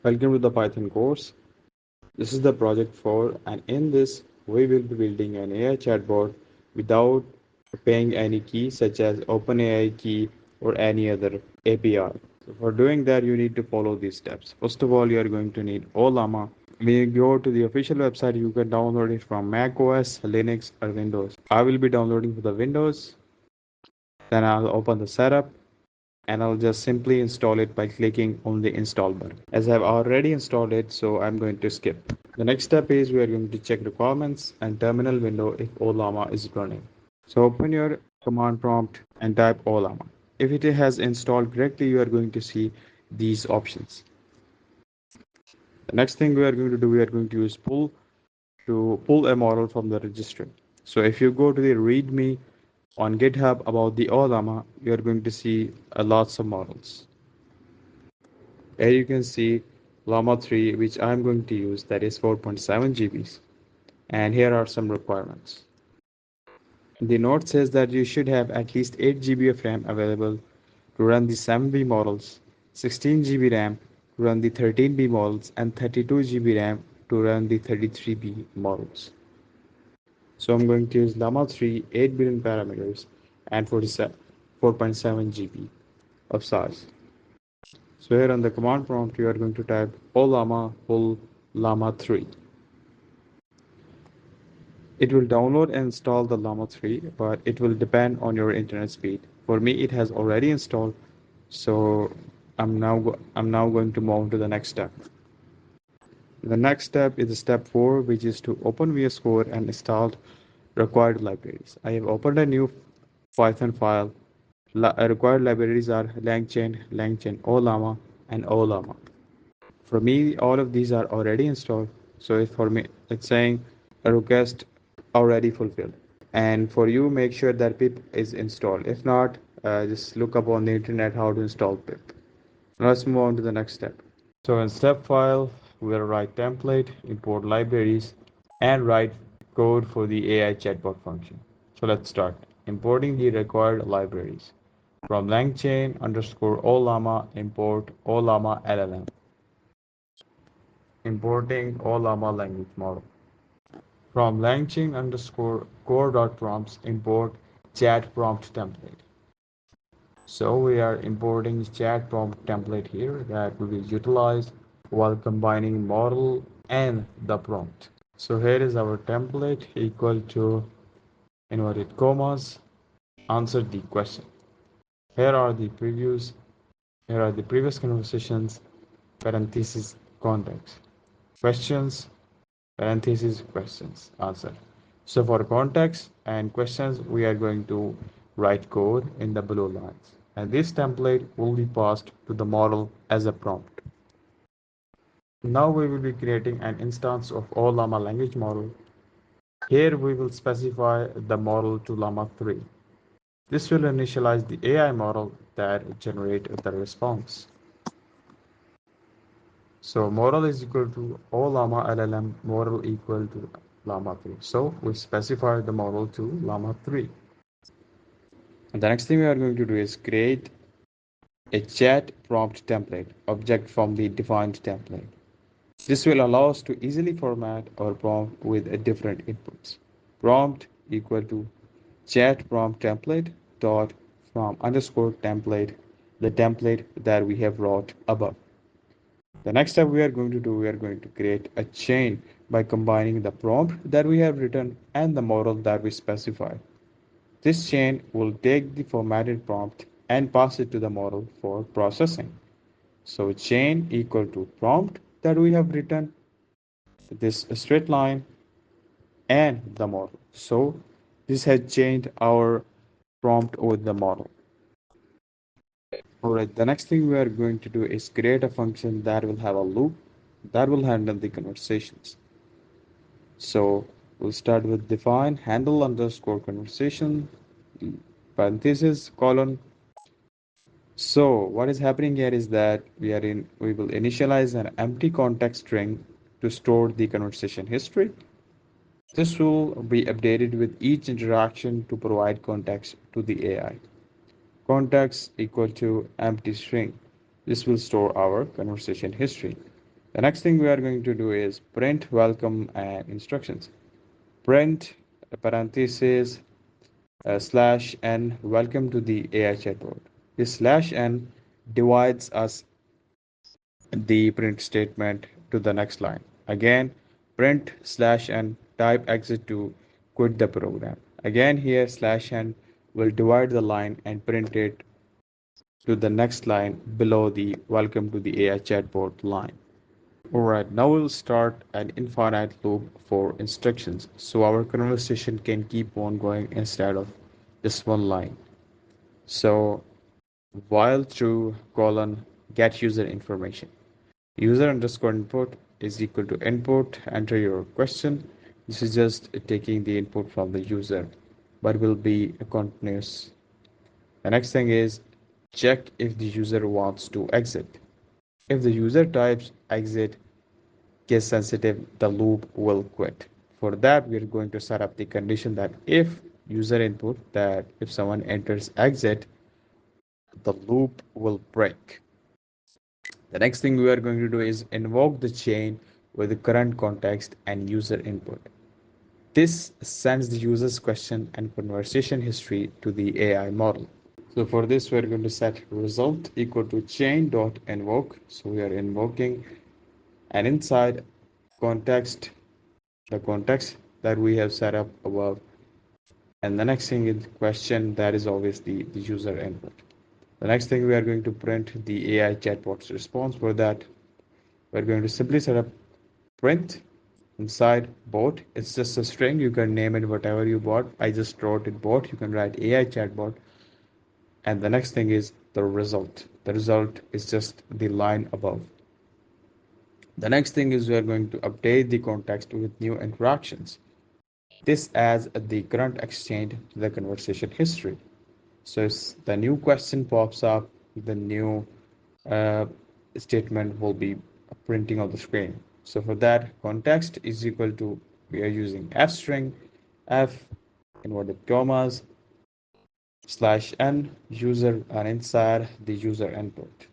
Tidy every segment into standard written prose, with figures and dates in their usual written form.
Welcome to the Python course. This is the project 4, and in this we will be building an AI chatbot without paying any key such as OpenAI key or any other API. So for doing that you need to follow these steps. First of all, you are going to need Llama. When you go to the official website, you can download it from Mac OS, Linux or Windows. I will be downloading for the Windows. Then I'll open the setup and I'll just simply install it by clicking on the install button. As I've already installed it, so I'm going to skip. The next step is we are going to check requirements and terminal window if Llama is running. So open your command prompt and type Llama. If it has installed correctly, you are going to see these options. The next thing we are going to do, we are going to use pull to pull a model from the registry. So if you go to the README on GitHub about the Llama, you are going to see lots of models. Here you can see Llama 3, which I'm going to use, that is 4.7 GBs. And here are some requirements. The note says that you should have at least 8 GB of RAM available to run the 7B models, 16 GB RAM to run the 13B models, and 32 GB RAM to run the 33B models. So I'm going to use Llama 3, 8 billion parameters, and 4.7 GB of size. So here on the command prompt, you are going to type llama pull llama 3. It will download and install the llama 3, but it will depend on your internet speed. For me, it has already installed, so I'm now going to move to the next step. The next step is step 4, which is to open VS Code and install required libraries. I have opened a new Python file. Required libraries are langchain, langchain-ollama, and ollama. For me, all of these are already installed. So if for me, it's saying a request already fulfilled. And for you, make sure that pip is installed. If not, just look up on the internet how to install pip. Now let's move on to the next step. So in step file, we'll write template, import libraries, and write code for the AI chatbot function. So let's start importing the required libraries. From langchain_ollama import ollama LLM. Importing Llama language model. From langchain_core.prompts import chat prompt template. So we are importing chat prompt template here that will be utilized while combining model and the prompt. So here is our template equal to inverted commas, answer the question. Here are the previews. Here are the previous conversations, parentheses, context. Questions, parentheses, questions, answer. So for context and questions, we are going to write code in the below lines. And this template will be passed to the model as a prompt. Now we will be creating an instance of Llama language model. Here we will specify the model to Llama 3. This will initialize the AI model that generate the response. So model is equal to Llama LLM model equal to Llama 3. So we specify the model to Llama 3. And the next thing we are going to do is create a chat prompt template object from the defined template. This will allow us to easily format our prompt with a different inputs. Prompt equal to chat prompt template dot from underscore template, the template that we have wrote above. The next step we are going to do, we are going to create a chain by combining the prompt that we have written and the model that we specified. This chain will take the formatted prompt and pass it to the model for processing. So chain equal to prompt that we have written, this straight line, and the model. So this has changed our prompt with the model. Alright, the next thing we are going to do is create a function that will have a loop that will handle the conversations. So we'll start with define handle underscore conversation parenthesis colon. So what is happening here is that we will initialize an empty context string to store the conversation history. This will be updated with each interaction to provide context to the AI. Context equal to empty string. This will store our conversation history. The next thing we are going to do is print welcome and instructions. Print parenthesis slash n welcome to the AI chatbot. This slash n divides us the print statement to the next line. Again, print slash n type exit to quit the program. Again, here slash n will divide the line and print it to the next line below the welcome to the AI chatbot line. Alright, now we'll start an infinite loop for instructions so our conversation can keep on going instead of just one line. So while true colon get user information. User underscore input is equal to input, enter your question. This is just taking the input from the user, but will be a continuous. The next thing is check if the user wants to exit. If the user types exit case sensitive, the loop will quit. For that, we're going to set up the condition that if user input, that if someone enters exit, the loop will break. The next thing we are going to do is invoke the chain with the current context and user input. This sends the user's question and conversation history to the AI model. So for this, we're going to set result equal to chain dot invoke. So we are invoking and inside context, the context that we have set up above. And the next thing is question that is always the user input. The next thing we are going to print the AI chatbot's response. For that, we're going to simply set up print inside bot. It's just a string. You can name it whatever you bought. I just wrote it bot. You can write AI chatbot. And the next thing is the result. The result is just the line above. The next thing is we are going to update the context with new interactions. This adds the current exchange to the conversation history. So the new question pops up, the new uh, statement will be printing on the screen. So for that, context is equal to, we are using f string, f inverted commas, slash n user and inside the user input.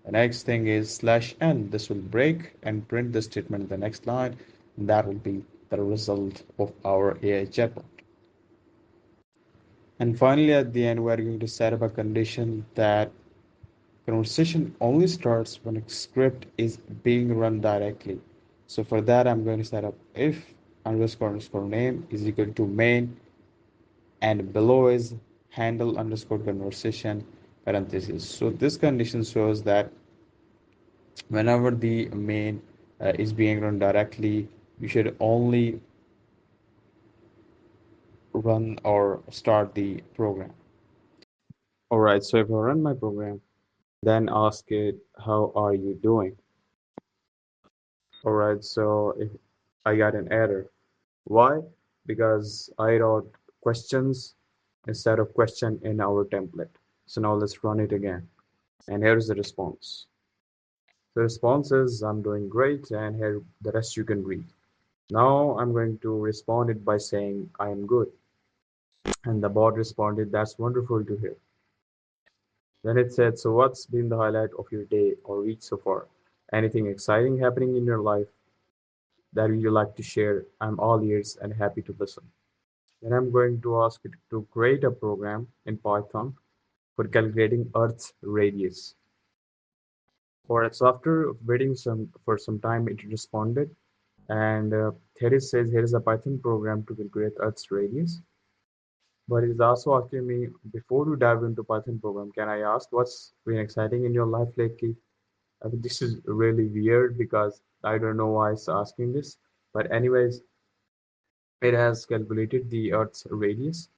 The next thing is slash n. This will break and print the statement in the next line. And that will be the result of our AI chatbot. And finally, at the end, we're going to set up a condition that conversation only starts when a script is being run directly. So for that, I'm going to set up if underscore underscore name is equal to main and below is handle underscore conversation parentheses. So this condition shows that whenever the main is being run directly, you should only run or start the program. All right, so if I run my program, then ask it, how are you doing? All right, so if I got an error, why? Because I wrote questions instead of question in our template. So now let's run it again. And here's the response. The response is, I'm doing great, and here the rest you can read. Now I'm going to respond it by saying, I am good. And the bot responded, that's wonderful to hear. Then it said, so what's been the highlight of your day or week so far? Anything exciting happening in your life that you like to share? I'm all ears and happy to listen. Then I'm going to ask it to create a program in Python for calculating Earth's radius. Or so after waiting for some time, it responded, and here it says here is a Python program to calculate Earth's radius. But it is also asking me, before we dive into Python program, can I ask what's been exciting in your life lately? I think this is really weird because I don't know why it's asking this. But anyways, it has calculated the Earth's radius.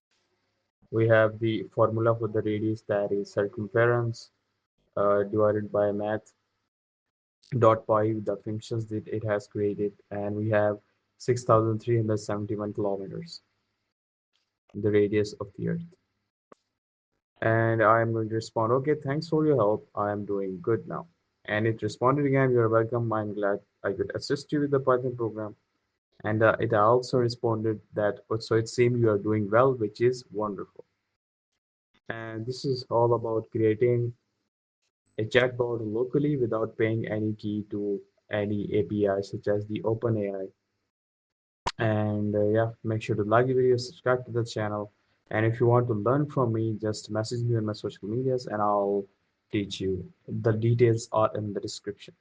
We have the formula for the radius, that is circumference divided by math dot pi, the functions that it has created, and we have 6,371 kilometers, the radius of the Earth. And I am going to respond, okay, thanks for your help. I am doing good now. And it responded again, you're welcome. I'm glad I could assist you with the Python program. And it also responded that, oh, so it seems you are doing well, which is wonderful. And this is all about creating a chatbot locally without paying any key to any API such as the OpenAI. And yeah, make sure to like the video, subscribe to the channel. And if you want to learn from me, just message me on my social medias and I'll teach you. The details are in the description.